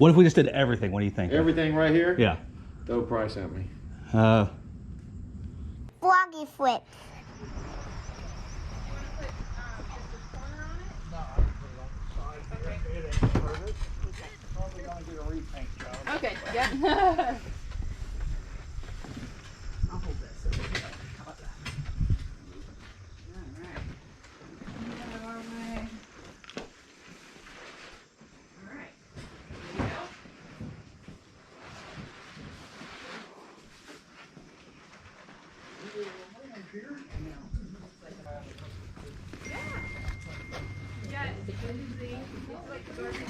What if we just did everything? What do you think? Everything right here? Yeah. Throw a price at me. Froggy flips. Okay, yeah. I'll hold this over here. How about that? Alright. Alright. Here we go. Yeah, it's a good thing. It's like garbage.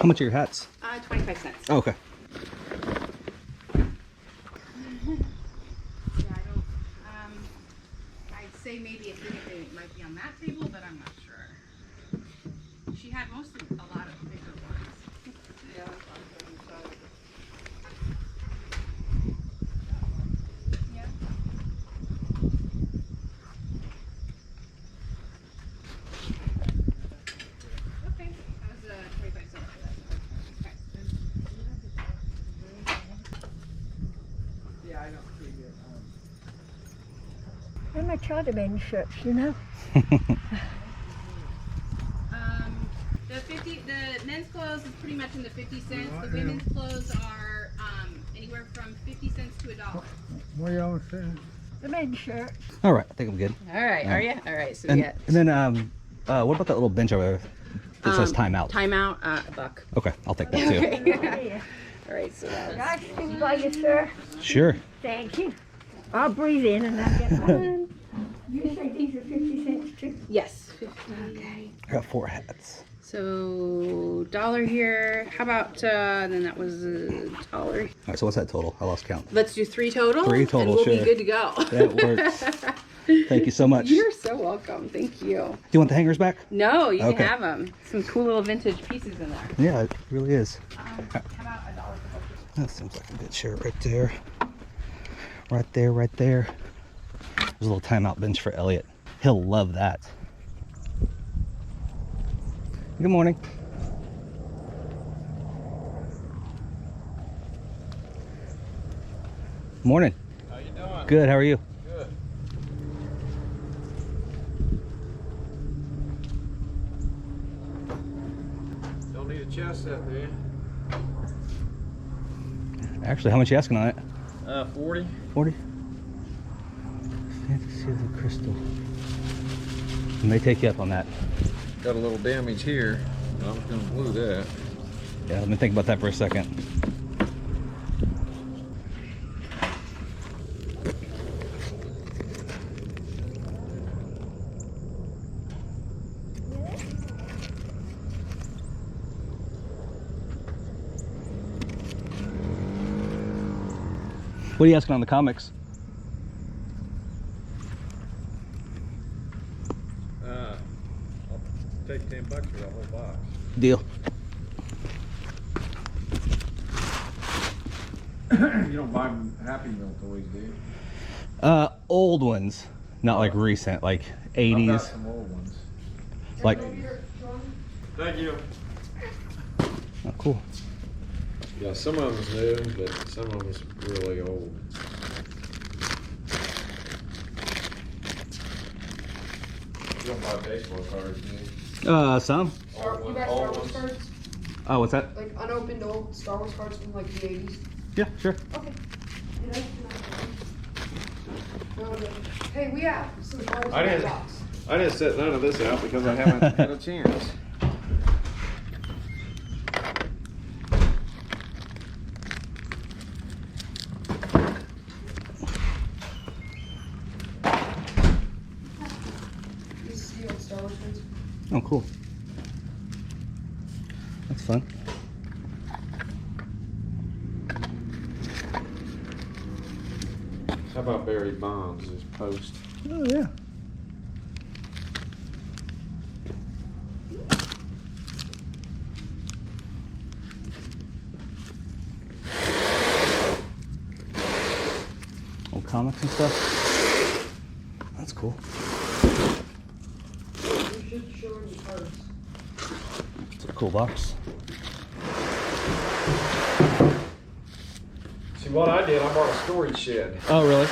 How much are your hats? 25 cents. Oh, okay. Yeah, I don't, I'd say maybe if anything, it might be on that table, but I'm not sure. She had mostly a lot of bigger ones. Yeah. Yeah. Okay, that was 25 cents for that. Okay. Yeah, I don't see it. And my Charterman shirts, you know. The men's clothes is pretty much in the 50 cents. The women's clothes are anywhere from 50 cents to $1. What are y'all saying? The men's shirts. All right, I think I'm good. All right, are you? All right, so And, yeah. and then, what about that little bench over there that says timeout? Timeout, $1. Okay, I'll take that too. Okay. All right, so that was... Nice to by you, sir. Sure. Thank you. I'll breathe in and I'll get one. You say these are 50 cents too? Yes. 50. Okay. I got 4 hats. So $1 here. How about then that was $1. All right, so what's that total? I lost count. Let's do 3 total. 3 total, and we'll sure. be good to go. That works. Thank you so much. You're so welcome. Thank you. Do you want the hangers back? No, you Okay. can have them. Some cool little vintage pieces in there. Yeah, it really is. How about $1 for both? That seems like a good shirt right there. Right there, right there. There's a little timeout bench for Elliot. He'll love that. Good morning. Morning. How you doing? Good, how are you? Good. Don't need a chest set, do you? Actually, how much you asking on it? 40. 40? Fantasy of the crystal. I may take you up on that. Got a little damage here. I'm just gonna glue that. Yeah, let me think about that for a second. What are you asking on the comics? I'll take $10 for the whole box. Deal. You don't buy Happy Meal toys, do you? Old ones, not like recent, like I've got 80s. some old ones. Like, Thank you. oh, cool. Yeah, some of them's new, but some of them's really old. You don't buy baseball cards, do you? Some. You got Star Wars cards? Oh, what's that? Like unopened old Star Wars cards from like the 80s? Yeah, sure. Okay. Hey, we have some cards in I that didn't- box. I didn't set none of this out because I haven't had a chance. This is the old Star Wars cards. Oh, cool. That's fun. How about Barry Bonds as post? Oh, yeah. comics and stuff. That's cool. You should show him the cards. It's a cool box. See what I did? I bought a storage shed. Oh, really?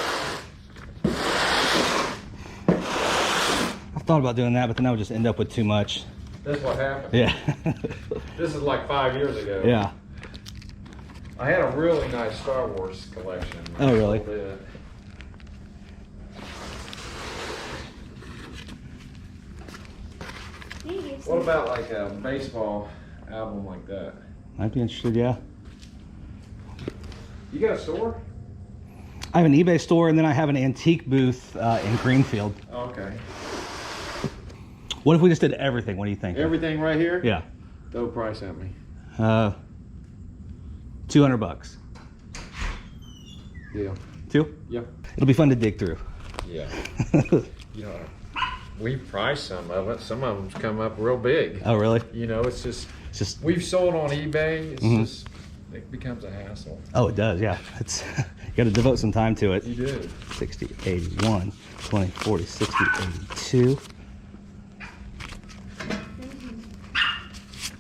I thought about doing that, but then I would just end up with too much. That's what happened. Yeah. This is like 5 years ago. Yeah. I had a really nice Star Wars collection. Oh, really? I sold it. What about like a baseball album like that? I'd be interested, yeah. You got a store? I have an eBay store, and then I have an antique booth in Greenfield. Okay. What if we just did everything? What do you think? Everything right here? Yeah. Throw a price at me. $200. Yeah. 2? Yeah. It'll be fun to dig through. Yeah. You know, we priced some of it. Some of them's come up real big. Oh, really? You know, it's just we've sold on eBay. It's just it becomes a hassle. Oh, it does, yeah. It's you got to devote some time to it. You do. 60, 81, 20, 40, 60, 82.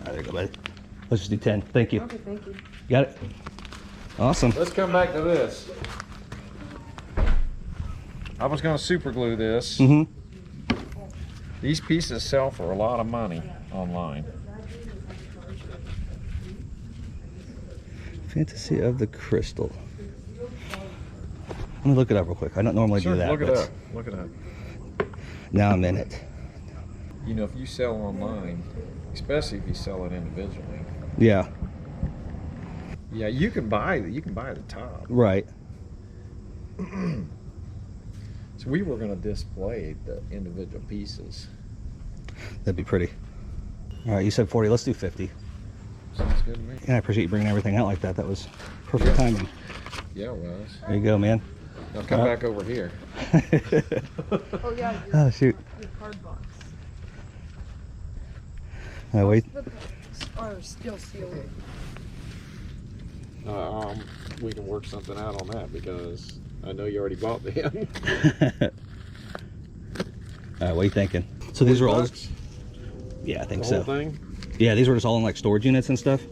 There you go, buddy. Let's just do 10. Thank you. Okay, thank you. You got it? Awesome. Let's come back to this. I was going to super glue this. Mm-hmm. These pieces sell for a lot of money online. Fantasy of the Crystal. Let me look it up real quick. I don't normally do that. Look it but up. Look it up. Now I'm in it. You know, if you sell online, especially if you sell it individually, Yeah. yeah, you can buy the top. Right. So we were going to display the individual pieces. That'd be pretty. All right, you said 40. Let's do 50. Sounds good to me. And I appreciate you bringing everything out like that. That was perfect timing. Yeah, it was. There you go, man. Now come back over here. Oh, yeah, Oh, shoot. your card box. Wait. The books are still sealed. We can work something out on that because I know you already bought them. All right, what are you thinking? So these are all... Bucks? Yeah, I think The so. whole thing? Yeah, these were just all in like storage units and stuff?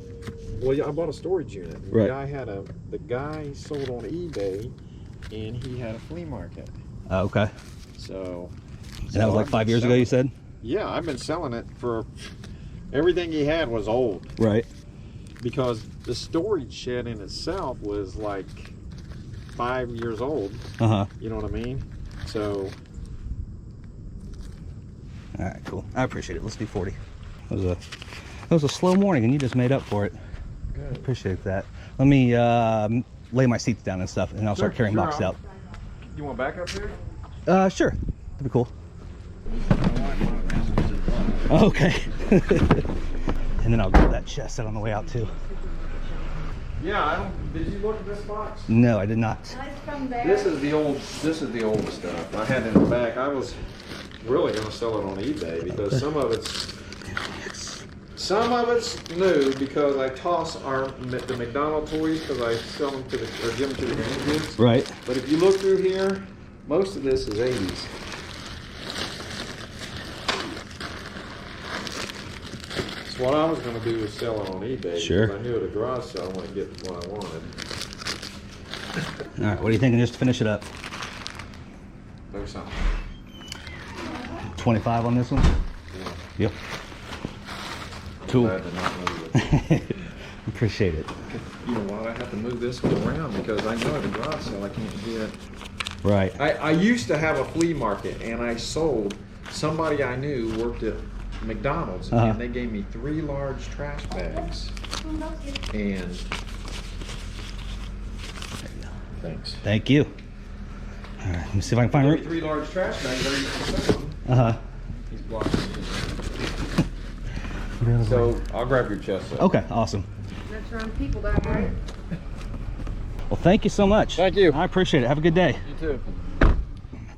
Well, yeah, I bought a storage unit. Right. The guy sold on eBay, and he had a flea market. Oh, okay. So. And that was like 5 years ago, you said? Yeah, I've been selling it for. Everything he had was old Right. because the storage shed in itself was like 5 years old. Uh-huh. You know what I mean? So. All right, cool. I appreciate it. Let's do 40. That was a slow morning, and you just made up for it. Good. Appreciate that. Let me lay my seats down and stuff, and I'll start carrying boxes out. You want back up here? Sure. That'd be cool. Okay. And then I'll grab that chest set on the way out too. Yeah, did you look at this box? No, I did not. This is the old stuff. I had it in the back. I was really going to sell it on eBay because some of it's new because I toss the McDonald's toys because I sell them or give them to the grandkids. Right. But if you look through here, most of this is 80s. So what I was going to do was sell it on eBay. Sure. Because I knew at a garage sale I wouldn't get what I wanted. All right, what are you thinking just to finish it up? Do something. 25 on this one? Yeah. Yep. Cool. Glad to not move it. Appreciate it. You know what? I have to move this around because I know at a garage sale I can't get. Right. I used to have a flea market and I sold. Somebody I knew worked at McDonald's and they gave me 3 large trash bags. And thanks. Thank you. All right, let me see if I can find Give me room. 3 large trash bags. Ready to sell them. Uh-huh. He's blocking me. So I'll grab your chest up. Okay, awesome. That's around people that way. Well, thank you so much. Thank you. I appreciate it. Have a good day. You too.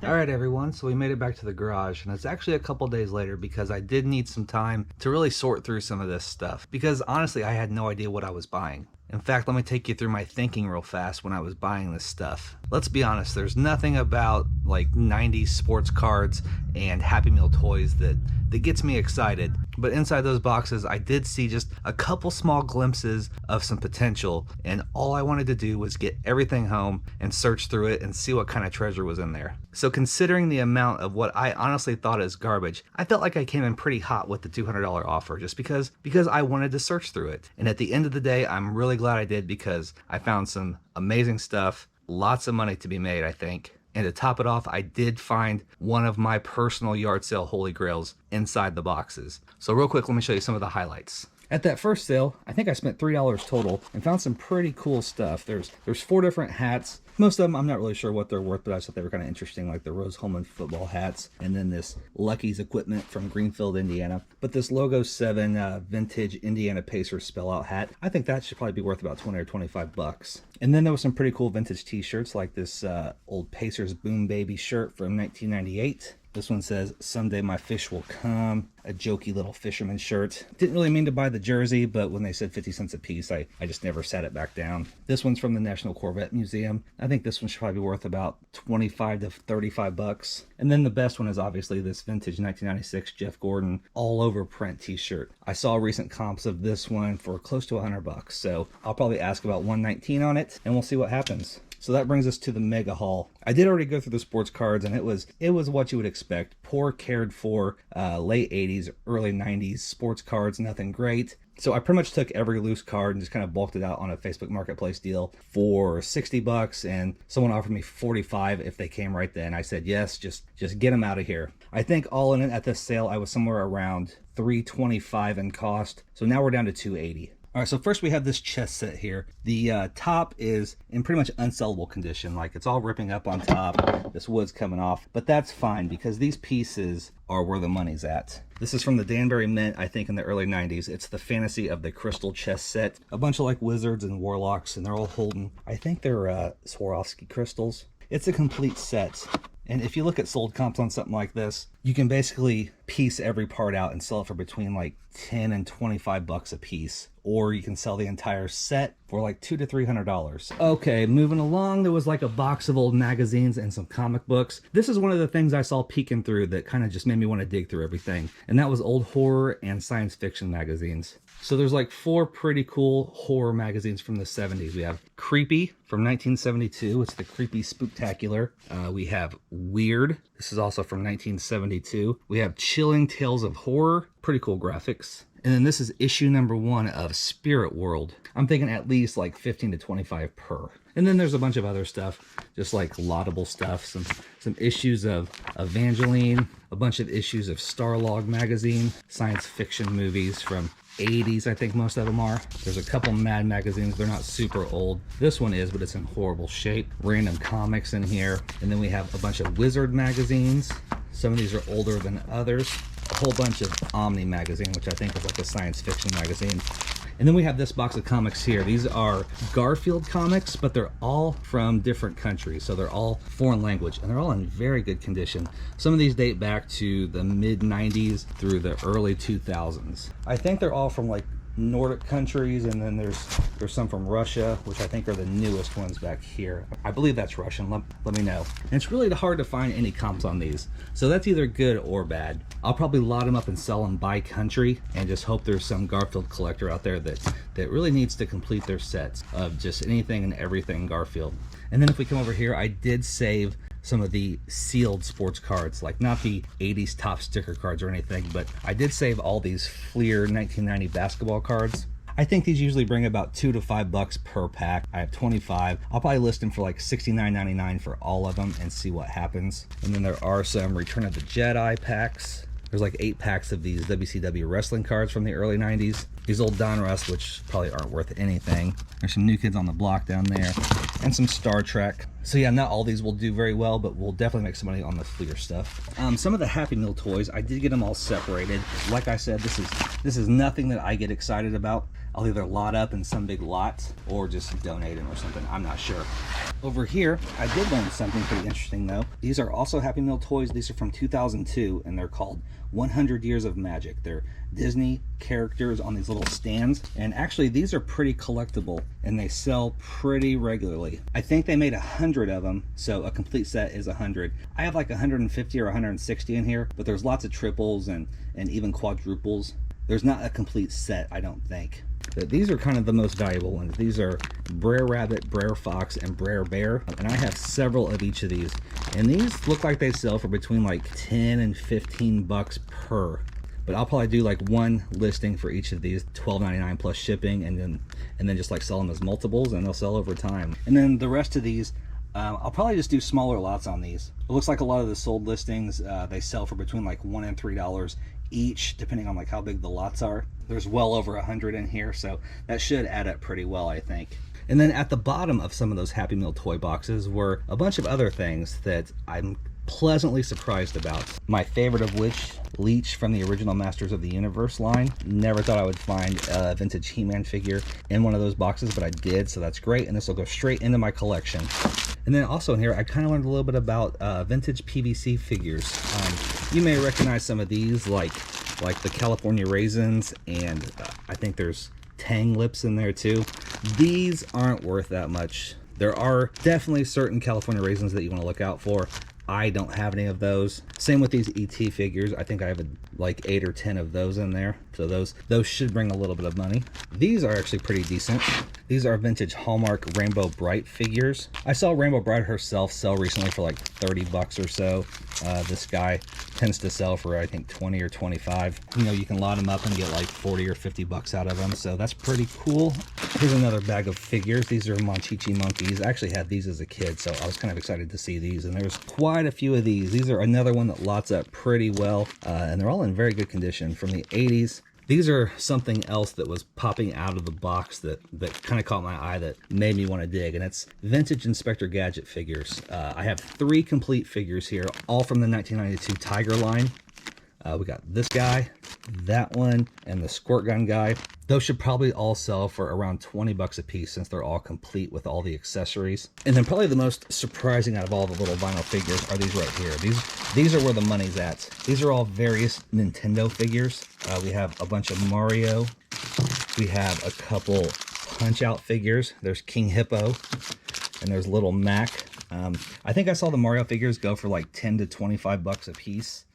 All right, everyone, so we made it back to the garage, and it's actually a couple days later because I did need some time to really sort through some of this stuff because honestly I had no idea what I was buying. In fact, let me take you through my thinking real fast when I was buying this stuff. let's be honest, there's nothing about like 90s sports cards and Happy Meal toys that gets me excited. But inside those boxes, I did see just a couple small glimpses of some potential, and all I wanted to do was get everything home and search through it and see what kind of treasure was in there. So considering the amount of what I honestly thought is garbage, I felt like I came in pretty hot with the $200 offer just because I wanted to search through it. And at the end of the day, I'm really glad I did because I found some amazing stuff, lots of money to be made, I think. And to top it off, I did find one of my personal yard sale holy grails inside the boxes. So real quick, let me show you some of the highlights. At that first sale, I think I spent $3 total and found some pretty cool stuff. There's 4 different hats. Most of them, I'm not really sure what they're worth, but I thought they were kind of interesting, like the Rose Holman football hats, and then this Lucky's equipment from Greenfield, Indiana. But this Logo 7 vintage Indiana Pacers spell-out hat, I think that should probably be worth about 20 or 25 bucks. And then there was some pretty cool vintage t-shirts, like this old Pacers Boom Baby shirt from 1998. This one says, "Someday my fish will come," a jokey little fisherman shirt. Didn't really mean to buy the jersey, but when they said 50 cents a piece, I just never sat it back down. This one's from the National Corvette Museum. I think this one should probably be worth about 25 to 35 bucks. And then the best one is obviously this vintage 1996 Jeff Gordon all over print t-shirt. I saw recent comps of this one for close to 100 bucks. So I'll probably ask about 119 on it and we'll see what happens. So that brings us to the mega haul. I did already go through the sports cards, and it was what you would expect. Poor, cared for, late 80s, early 90s sports cards, nothing great. So I pretty much took every loose card and just kind of bulked it out on a Facebook Marketplace deal for 60 bucks, and someone offered me 45 if they came right then. I said, yes, just get them out of here. I think all in it at this sale, I was somewhere around $325 in cost. So now we're down to $280. All right, so first we have this chess set here. The top is in pretty much unsellable condition. Like, it's all ripping up on top. This wood's coming off, but that's fine because these pieces are where the money's at. This is from the Danbury Mint, I think in the early 90s. It's the Fantasy of the Crystal chess set. A bunch of like wizards and warlocks, and they're all holding, I think they're Swarovski crystals. It's a complete set. And if you look at sold comps on something like this, you can basically piece every part out and sell it for between like 10 and 25 bucks a piece. Or you can sell the entire set for like $200 to $300. Okay, moving along, there was like a box of old magazines and some comic books. This is one of the things I saw peeking through that kind of just made me want to dig through everything. And that was old horror and science fiction magazines. So there's like 4 pretty cool horror magazines from the 70s. We have Creepy from 1972. It's the Creepy Spooktacular. We have Weird. This is also from 1972. We have Chilling Tales of Horror. Pretty cool graphics. And then this is issue number 1 of Spirit World. I'm thinking at least like 15 to 25 per. And then there's a bunch of other stuff, just like laudable stuff, some issues of Evangeline, a bunch of issues of Starlog magazine, science fiction movies from 80s, I think most of them are. There's a couple Mad magazines. They're not super old. This one is, but it's in horrible shape. Random comics in here. And then we have a bunch of Wizard magazines. Some of these are older than others. A whole bunch of Omni magazine, which I think is like a science fiction magazine. And then we have this box of comics here. These are Garfield comics, but they're all from different countries. So they're all foreign language, and they're all in very good condition. Some of these date back to the mid 90s through the early 2000s. I think they're all from like Nordic countries, and then there's some from Russia, which I think are the newest ones back here. I believe that's Russian. Let me know. And it's really hard to find any comps on these, so that's either good or bad. I'll probably lot them up and sell them by country, and just hope there's some Garfield collector out there that really needs to complete their sets of just anything and everything Garfield. And then if we come over here, I did save some of the sealed sports cards, like not the 80s top sticker cards or anything, but I did save all these Fleer 1990 basketball cards. I think these usually bring about $2 to $5 per pack. I have 25. I'll probably list them for like $69.99 for all of them and see what happens. And then there are some Return of the Jedi packs. There's like 8 packs of these WCW wrestling cards from the early 90s. These old Donruss, which probably aren't worth anything. There's some New Kids on the Block down there, and some Star Trek. So yeah, not all these will do very well, but we'll definitely make some money on the Fleer stuff. Some of the Happy Meal toys, I did get them all separated. Like I said, this is nothing that I get excited about. I'll either lot up in some big lots or just donate them or something. I'm not sure. Over here, I did learn something pretty interesting though. These are also Happy Meal toys. These are from 2002 and they're called 100 Years of Magic. They're Disney characters on these little stands, and actually these are pretty collectible and they sell pretty regularly. I think they made 100 of them, so a complete set is 100. I have like 150 or 160 in here, but there's lots of triples and even quadruples. There's not a complete set, I don't think. But these are kind of the most valuable ones. These are Brer Rabbit, Brer Fox, and Brer Bear. And I have several of each of these. And these look like they sell for between like 10 and 15 bucks per. But I'll probably do like one listing for each of these, $12.99 plus shipping, and then just like sell them as multiples, and they'll sell over time. And then the rest of these, I'll probably just do smaller lots on these. It looks like a lot of the sold listings, they sell for between like $1 and $3 each, depending on like how big the lots are. There's well over 100 in here, so that should add up pretty well, I think. And then at the bottom of some of those Happy Meal toy boxes were a bunch of other things that I'm pleasantly surprised about. My favorite of which, Leech from the original Masters of the Universe line. Never thought I would find a vintage He-Man figure in one of those boxes, but I did, so that's great, and this will go straight into my collection. And then also in here, I kind of learned a little bit about vintage PVC figures. You may recognize some of these, like the California Raisins, and I think there's Tang Lips in there too. These aren't worth that much. There are definitely certain California Raisins that you want to look out for. I don't have any of those. Same with these ET figures. I think I have like 8 or 10 of those in there. So those should bring a little bit of money. These are actually pretty decent. These are vintage Hallmark Rainbow Bright figures. I saw Rainbow Bright herself sell recently for like 30 bucks or so. This guy tends to sell for I think 20 or 25. You know, you can lot them up and get like 40 or 50 bucks out of them. So that's pretty cool. Here's another bag of figures. These are Monchichi monkeys. I actually had these as a kid, so I was kind of excited to see these. And there's quite a few of these. These are another one that lots up pretty well, and they're all in very good condition from the 80s. These are something else that was popping out of the box that kind of caught my eye, that made me want to dig, and it's vintage Inspector Gadget figures. I have 3 complete figures here, all from the 1992 Tiger line. We got this guy, that one, and the squirt gun guy. Those should probably all sell for around 20 bucks a piece, since they're all complete with all the accessories. And then probably the most surprising out of all the little vinyl figures are these right here. These are where the money's at. These are all various Nintendo figures. We have a bunch of Mario. We have a couple Punch-Out figures. There's King Hippo, and there's Little Mac. I think I saw the Mario figures go for like 10 to 25 bucks a piece.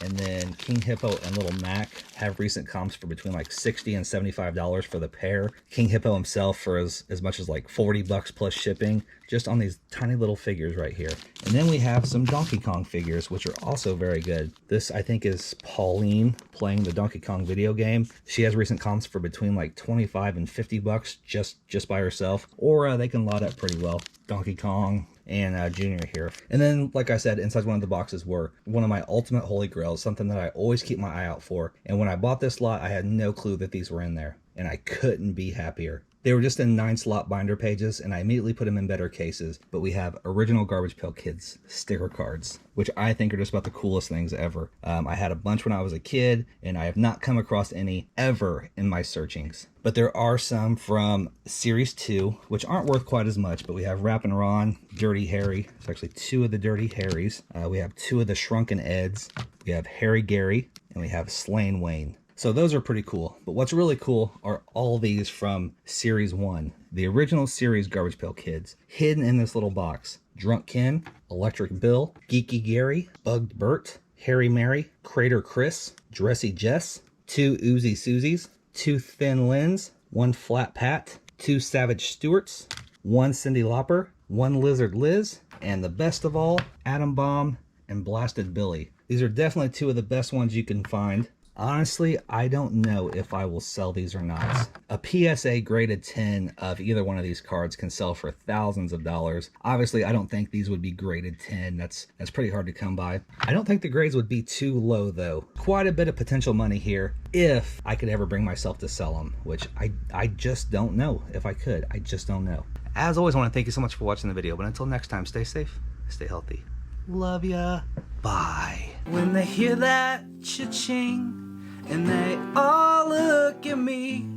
And then King Hippo and Little Mac have recent comps for between like $60 and $75 for the pair. King Hippo himself for as much as like 40 bucks plus shipping, just on these tiny little figures right here. And then we have some Donkey Kong figures, which are also very good. This, I think, is Pauline playing the Donkey Kong video game. She has recent comps for between like 25 and 50 bucks just by herself, or they can lot up pretty well. Donkey Kong and Junior here. And then, like I said, inside one of the boxes were one of my ultimate holy grails, something that I always keep my eye out for. And when I bought this lot, I had no clue that these were in there, and I couldn't be happier. They were just in 9 slot binder pages, and I immediately put them in better cases. But we have original Garbage Pail Kids sticker cards, which I think are just about the coolest things ever. I had a bunch when I was a kid, and I have not come across any ever in my searchings. But there are some from Series 2, which aren't worth quite as much, but we have Rappin' Ron, Dirty Harry. It's actually 2 of the Dirty Harrys. We have 2 of the Shrunken Eds. We have Harry Gary, and we have Slain Wayne. So those are pretty cool. But what's really cool are all these from Series 1, the original series Garbage Pail Kids, hidden in this little box. Drunk Ken, Electric Bill, Geeky Gary, Bugged Bert, Harry Mary, Crater Chris, Dressy Jess, 2 Oozy Susies, 2 Thin Lens, 1 Flat Pat, 2 Savage Stewarts, 1 Cyndi Lauper, 1 Lizard Liz, and the best of all, Atom Bomb and Blasted Billy. These are definitely 2 of the best ones you can find. Honestly, I don't know if I will sell these or not. A PSA graded 10 of either one of these cards can sell for thousands of dollars. Obviously, I don't think these would be graded 10. That's pretty hard to come by. I don't think the grades would be too low though. Quite a bit of potential money here if I could ever bring myself to sell them, which I just don't know if I could. I just don't know. As always, I want to thank you so much for watching the video, but until next time, stay safe, stay healthy. Love ya. Bye. When they hear that cha-ching, and they all look at me,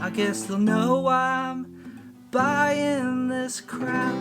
I guess they'll know why I'm buying this crap.